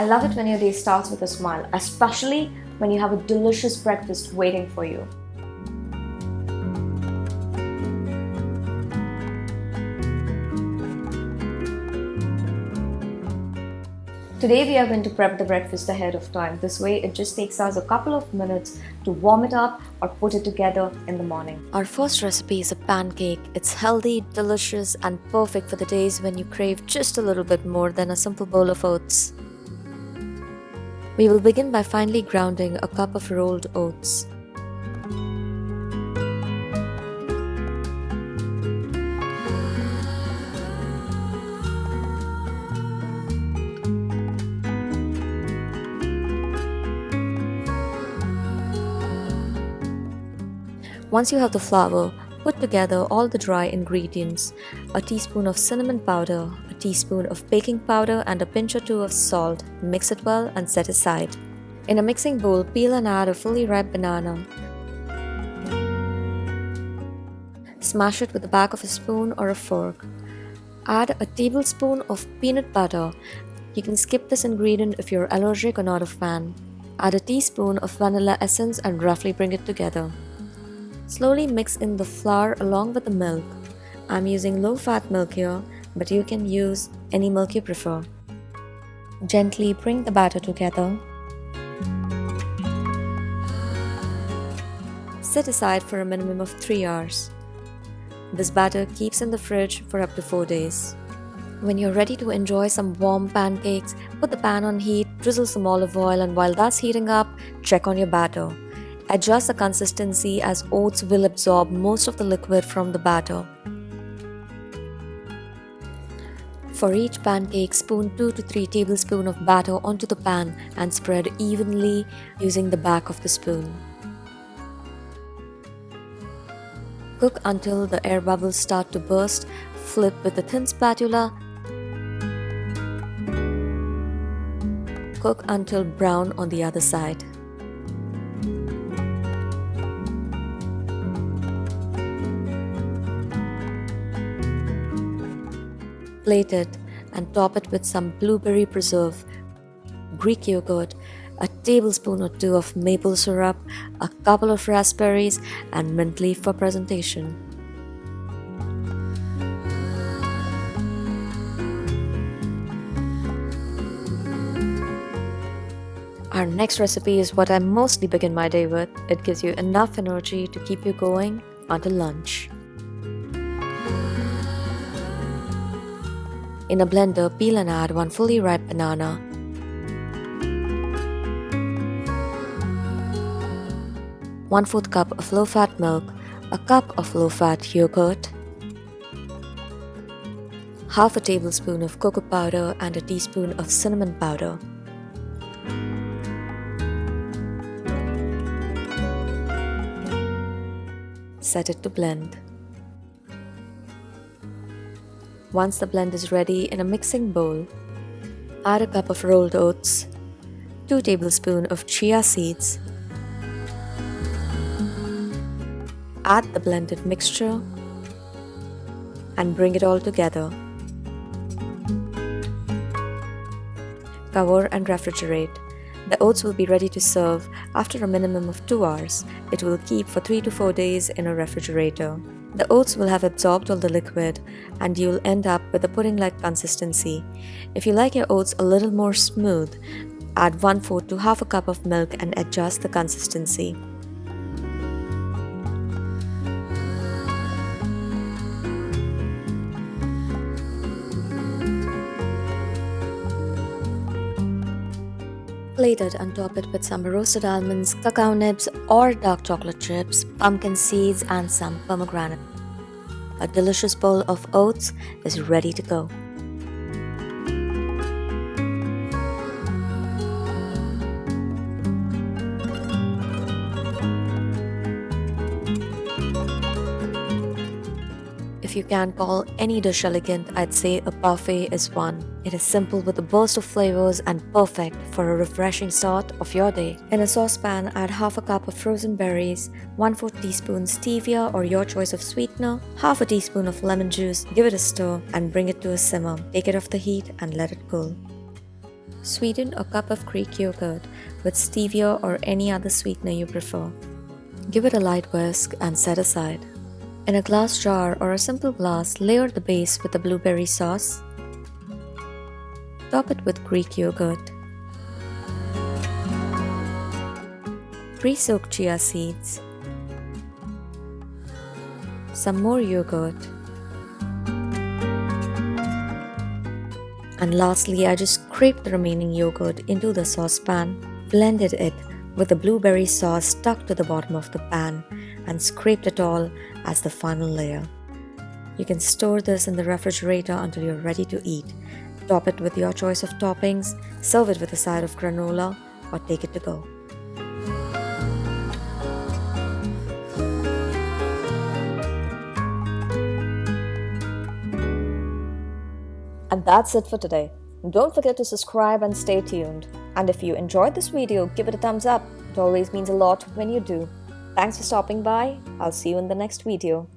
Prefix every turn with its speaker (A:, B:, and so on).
A: I love it when your day starts with a smile, especially when you have a delicious breakfast waiting for you. Today we are going to prep the breakfast ahead of time. This way it just takes us a couple of minutes to warm it up or put it together in the morning. Our first recipe is a pancake. It's healthy, delicious, and perfect for the days when you crave just a little bit more than a simple bowl of oats. We will begin by finely grounding a cup of rolled oats. Once you have the flour, put together all the dry ingredients, a teaspoon of cinnamon powder, a teaspoon of baking powder, and a pinch or two of salt. Mix it well and set aside. In a mixing bowl, peel and add a fully ripe banana. Smash it with the back of a spoon or a fork. Add a tablespoon of peanut butter. You can skip this ingredient if you're allergic or not a fan. Add a teaspoon of vanilla essence and roughly bring it together. Slowly mix in the flour along with the milk. I'm using low-fat milk here, but you can use any milk you prefer. Gently bring the batter together. Set aside for a minimum of 3 hours. This batter keeps in the fridge for up to 4 days. When you're ready to enjoy some warm pancakes, put the pan on heat, drizzle some olive oil, and while that's heating up, check on your batter. Adjust the consistency as oats will absorb most of the liquid from the batter. For each pancake, spoon 2 to 3 tablespoons of batter onto the pan and spread evenly using the back of the spoon. Cook until the air bubbles start to burst. Flip with a thin spatula. Cook until brown on the other side. Plate it and top it with some blueberry preserve, Greek yogurt, a tablespoon or 2 of maple syrup, a couple of raspberries, and mint leaf for presentation. Our next recipe is what I mostly begin my day with. It gives you enough energy to keep you going until lunch. In a blender, peel and add 1 fully ripe banana, 1/4 cup of low-fat milk, a cup of low-fat yogurt, half a tablespoon of cocoa powder, and a teaspoon of cinnamon powder. Set it to blend. Once the blend is ready, in a mixing bowl, add a cup of rolled oats, 2 tablespoons of chia seeds. Add the blended mixture and bring it all together. Cover and refrigerate. The oats will be ready to serve after a minimum of 2 hours. It will keep for 3 to 4 days in a refrigerator. The oats will have absorbed all the liquid and you'll end up with a pudding-like consistency. If you like your oats a little more smooth, add 1/4 to half a cup of milk and adjust the consistency. Plate it and top it with some roasted almonds, cacao nibs or dark chocolate chips, pumpkin seeds, and some pomegranate. A delicious bowl of oats is ready to go. If you can call any dish elegant, I'd say a parfait is one. It is simple with a burst of flavors and perfect for a refreshing start of your day. In a saucepan, add half a cup of frozen berries, 1/4 teaspoon stevia or your choice of sweetener, half a teaspoon of lemon juice, give it a stir and bring it to a simmer. Take it off the heat and let it cool. Sweeten a cup of Greek yogurt with stevia or any other sweetener you prefer. Give it a light whisk and set aside. In a glass jar or a simple glass, layer the base with the blueberry sauce. Top it with Greek yogurt. Pre-soaked chia seeds. Some more yogurt. And lastly, I just scraped the remaining yogurt into the saucepan, blended it with the blueberry sauce stuck to the bottom of the pan, and scraped it all as the final layer. You can store this in the refrigerator until you're ready to eat. Top it with your choice of toppings, serve it with a side of granola, or take it to go. And that's it for today. Don't forget to subscribe and stay tuned. And if you enjoyed this video, give it a thumbs up. It always means a lot when you do. Thanks for stopping by. I'll see you in the next video.